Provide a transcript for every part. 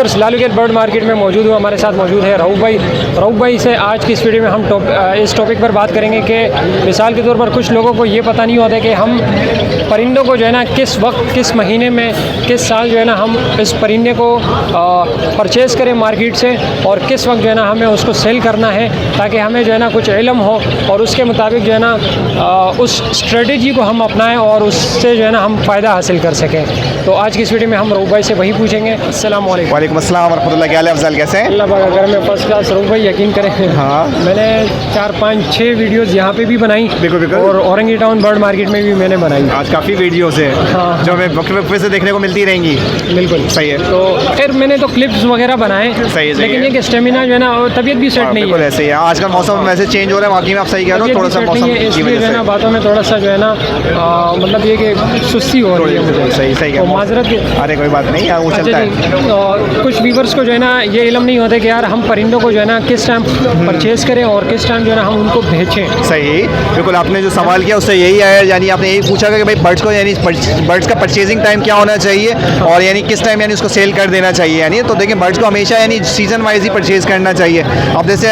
Viewers, Lalu gate bird market में मौजूद हूँ. हमारे साथ मौजूद है रऊफ भाई. रऊफ भाई से आज की इस वीडियो में हम इस टॉपिक पर बात करेंगे कि मिसाल के तौर पर कुछ लोगों को ये पता नहीं होता कि हम परिंदों को जो है ना किस वक्त, किस महीने में, किस साल जो है ना हम इस परिंदे को परचेज़ करें मार्केट से, और किस वक्त जो है ना हमें उसको सेल करना है, ताकि हमें जो है ना कुछ इल्म हो और उसके मुताबिक जो है ना उस स्ट्रेटजी को हम अपनाएं और उससे जो है ना हम फ़ायदा हासिल कर सकें. तो आज की इस वीडियो में हम रऊफ भाई से वही पूछेंगे. अस्सलाम वालेकुम. वालेकुम अस्सलाम वरहमतुल्लाह. क्या हाल है अफजल, कैसे हैं? अल्लाह पाक घर में फर्स्ट क्लास. रऊफ भाई यकीन करें, हाँ, मैंने 4, 5, 6 वीडियोज़ यहाँ पे भी बनाई. बिल्कुल. और औरंगी टाउन बर्ड मार्केट में भी मैंने बनाई. आज काफ़ी वीडियोस हैं हाँ, जो हमें वक्त पे से देखने को मिलती रहेंगी. बिल्कुल सही है. तो खैर मैंने तो क्लिप्स वगैरह बनाए, सही लेकिन ये कि स्टेमिना जो है ना और तबियत भी सेट नहीं बिल्कुल है. ऐसे ही है. आज का मौसम वैसे चेंज हो रहा है, वाकई में आप सही कह रहे हो. थोड़ा सा मौसम की इसलिए वजह जो है ना से बातों में थोड़ा सा जो है ना मतलब ये कि सुस्ती हो रही है मुझे. सही तो कह. माजरत के. अरे कोई बात नहीं, वो चलता है. कुछ व्यूवर्स को जो है ना ये इल्म नहीं होता कि यार हम परिंदों को जो है ना किस टाइम परचेज़ करें और किस टाइम जो है ना हम उनको बेचें. सही, बिल्कुल. आपने जो सवाल किया उससे यही आया, यानी आपने यही पूछा कि भाई बर्ड्स को, यानी बर्ड्स का परचेजिंग टाइम क्या होना चाहिए और यानी किस टाइम यानी उसको सेल कर देना चाहिए. यानी तो देखिए बर्ड्स को हमेशा यानी सीज़न वाइज ही परचेज़ करना चाहिए. अब जैसे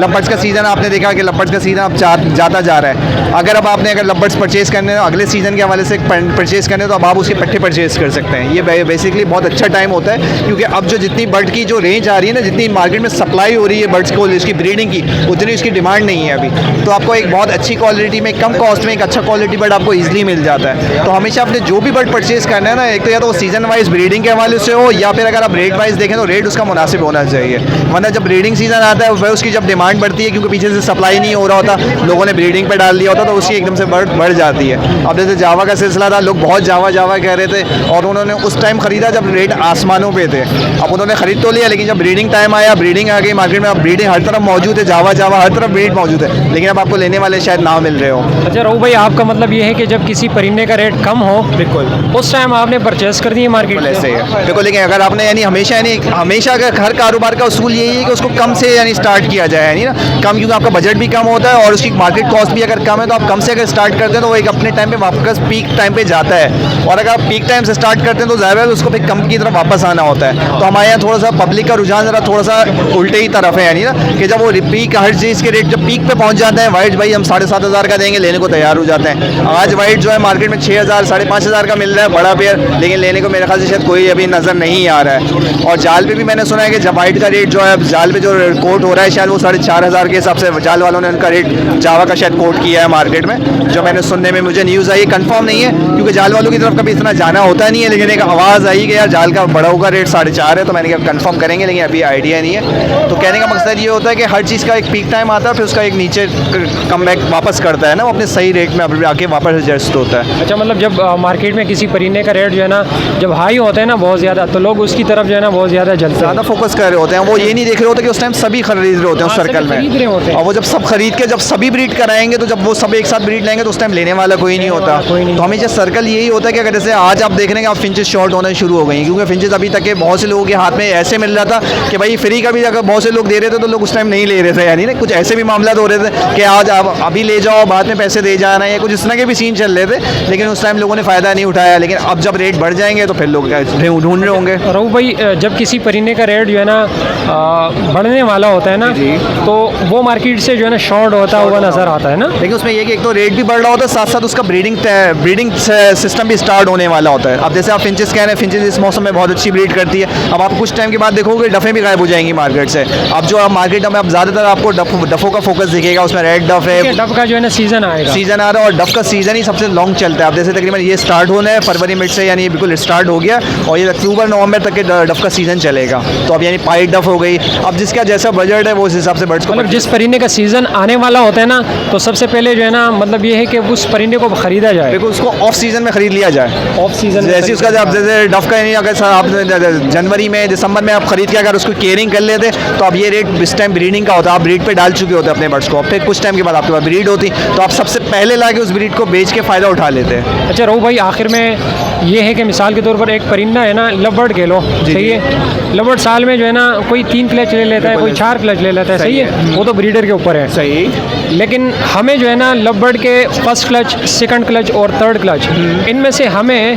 लवबर्ड्स का सीज़न आपने देखा कि लवबर्ड्स का सीज़न अब जाता जा रहा है. अगर लवबर्ड्स परचेज़ करने अगले सीज़न के हवाले से परचेज़ करने तो अब आप उसके पट्टे परचेज़ कर सकते हैं. ये बेसिकली बहुत अच्छा टाइम होता है, क्योंकि अब जो जितनी बर्ड की जो रेंज आ रही है ना, जितनी मार्केट में सप्लाई हो रही है बर्ड्स को इसकी ब्रीडिंग की, उतनी इसकी डिमांड नहीं है अभी. तो आपको एक बहुत अच्छी क्वालिटी में, कम कॉस्ट में एक अच्छा क्वालिटी बर्ड आपको ईजिली मिल जाता है. तो हमेशा आपने जो भी बर्ड परचेज़ करना है ना, एक तो या तो वो सीज़न वाइज ब्रीडिंग के हवाले से हो, या फिर अगर आप रेट वाइज देखें तो रेट उसका मुनासिब होना चाहिए. वरना जब ब्रीडिंग सीज़न आता है वह उसकी जब डिमांड बढ़ती है, क्योंकि पीछे से सप्लाई नहीं हो रहा होता, लोगों ने ब्रीडिंग पर डाल दिया होता, तो उसकी एकदम से बढ़ जाती है. अब जैसे जावा का सिलसिला था, लोग बहुत जावा कह रहे थे और उन्होंने उस टाइम ख़रीदा जब रेट आसमानों पे थे. अब उन्होंने ख़रीद तो लिया, लेकिन जब ब्रीडिंग टाइम आया, ब्रीडिंग आ गई मार्केट में. अब ब्रीडिंग हर तरफ मौजूद है, जावा हर तरफ ब्रीड मौजूद है, लेकिन अब आपको लेने वाले शायद ना मिल रहे हो. अच्छा रऊफ भाई, आपका मतलब ये है कि जब किसी परिंदे का रेट कम हो, बिल्कुल, उस टाइम आपने परचेज़ कर दिए मार्केट से. ऐसे है. बिल्कुल. लेकिन अगर आपने यानी हमेशा अगर हर कारोबार का उसूल यही है कि उसको कम से यानी स्टार्ट किया जाए, यानी ना कम, क्योंकि आपका बजट भी कम होता है और उसकी मार्केट कॉस्ट भी अगर कम है, तो आप कम से अगर स्टार्ट करते हैं तो वो एक अपने टाइम पे वापस पीक टाइम पे जाता है. और अगर आप पीक टाइम से स्टार्ट करते हैं तो ज़्यादा उसको फिर कम की तरफ वापस आना होता है. तो हमारे यहाँ थोड़ा सा पब्लिक का रुझान ज़रा थोड़ा सा उल्टे ही तरफ है, यानी ना कि जब वो पीक, हर चीज़ के रेट जब पीक पे पहुँच जाते हैं, वाइट भाई हम 7,500 का देंगे, लेने को तैयार हो जाते हैं. आज वाइट जो है मार्केट में 6,000 5,500 का मिल रहा है बड़ा पेयर, लेकिन लेने को मेरे ख्याल से शायद कोई अभी नज़र नहीं आ रहा है. और जाल पे भी मैंने सुना है कि जब वाइट का रेट जो है, जाल पे जो कोट हो रहा है शायद वो 4,500 के हिसाब से जाल वालों ने उनका रेट जावा का शायद कोट किया है मार्केट में. जो मैंने सुनने में मुझे न्यूज़ आई, कंफर्म नहीं है क्योंकि जाल वालों की तरफ कभी इतना जाना होता नहीं है, लेकिन एक आवाज़ आई कि यार जाल का बड़ा होगा रेट 4.5 है. तो मैंने कहा कंफर्म करेंगे, लेकिन अभी आइडिया नहीं है. तो कहने का मकसद ये होता है कि हर चीज़ का एक पीक टाइम आता है, फिर उसका एक नीचे कम बैक वापस करता है ना, वो अपने सही रेट में आके वापस एडजस्ट होता है. अच्छा, मतलब जब मार्केट में किसी परिंदे का रेट जो है ना जब हाई होता है ना बहुत ज़्यादा, तो लोग उसकी तरफ जो है ना बहुत ज़्यादा फोकस कर रहे होते हैं. वो ये नहीं देख रहे होते कि उस टाइम सभी खरीद रहे होते हैं उस सर्कल में. और वो जब सब खरीद के जब सभी ब्रीड कराएंगे, तो जब वो सब एक साथ ब्रीड लेंगे तो उस टाइम लेने वाला कोई नहीं होता. तो हमेशा सर्कल यही होता है कि अगर जैसे आज आप देख रहे हैं आप फिंचेस शॉर्ट होने शुरू हो गई, क्योंकि फिंचेस अभी तक के बहुत से लोगों के हाथ में ऐसे मिल रहा था कि भाई फ्री का भी अगर बहुत से लोग दे रहे थे तो लोग उस टाइम नहीं ले रहे थे. यानी ना कुछ ऐसे भी मामला हो रहे थे कि आज आप अभी ले जाओ, बाद में पैसे दे जाना, या कुछ इस तरह के भी सीन चल रहे थे, लेकिन उस टाइम लोगों ने फ़ायदा नहीं उठाया. लेकिन अब जब रेट बढ़ जाएंगे तो फिर लोग ढूंढ रहे होंगे. रऊफ भाई, जब किसी परिंदे का रेट जो है ना बढ़ने वाला होता है ना, तो वो मार्केट से जो है ना शॉर्ट होता हुआ नज़र आता है ना. लेकिन उसमें ये कि एक तो रेट भी बढ़ रहा होता है, साथ साथ उसका ब्रीडिंग सिस्टम भी स्टार्ट होने वाला होता है. अब जैसे आप फिंचेस कह रहे हैं, फिंचेस इस मौसम में बहुत अच्छी ब्रीड करती है. अब आप कुछ टाइम के बाद देखोगे डफे भी गायब हो जाएंगी मार्केट से. अब जो मार्केट में अब ज़्यादातर आपको डफों का फोकस दिखेगा, उसमें रेड डफ है. डफ का जो है ना सीज़न आ रहा है, और डफ का सीज़न ही सबसे लॉन्ग चलता है. अब जैसे तकरीबन ये स्टार्ट होना है फरवरी मिड से, यानी बिल्कुल स्टार्ट हो गया, और ये अक्टूबर नवंबर तक के डफ का सीज़न चलेगा. तो अब यानी पाइट डफ हो गई. अब जिसका जैसा बजट है वो उस हिसाब से बर्ड्स को, मतलब जिस परिंदे का सीज़न आने वाला होता है ना, तो सबसे पहले जो है ना मतलब ये है कि उस परिंदे को खरीदा जाए. बिल्कुल, उसको ऑफ सीज़न में खरीद लिया जाए. ऑफ सीज़न जैसे उसका जब जैसे डफ का यानी अगर आप जनवरी में दिसंबर में आप खरीद के अगर उसको केयरिंग कर लेते, तो अब ये रेट इस टाइम ब्रीडिंग का होता है. आप ब्रीड पे डाल चुके होते हैं अपने बर्ड्स को, फिर कुछ टाइम के बाद आपके पास ब्रीड होती, तो आप सबसे पहले लाके उस ब्रीड को बेच के फ़ायदा उठा लेते हैं. अच्छा रऊफ भाई, आखिर में ये है कि मिसाल के तौर पर एक परिंदा है ना, लवबर्ड कह लो, सही है. लवबर्ड साल में जो है ना कोई 3 क्लच ले लेता है, कोई 4 क्लच ले लेता है, सही है. वो तो ब्रीडर के ऊपर है. सही. लेकिन हमें जो है ना लवबर्ड के फर्स्ट क्लच, सेकंड क्लच और थर्ड क्लच, इनमें से हमें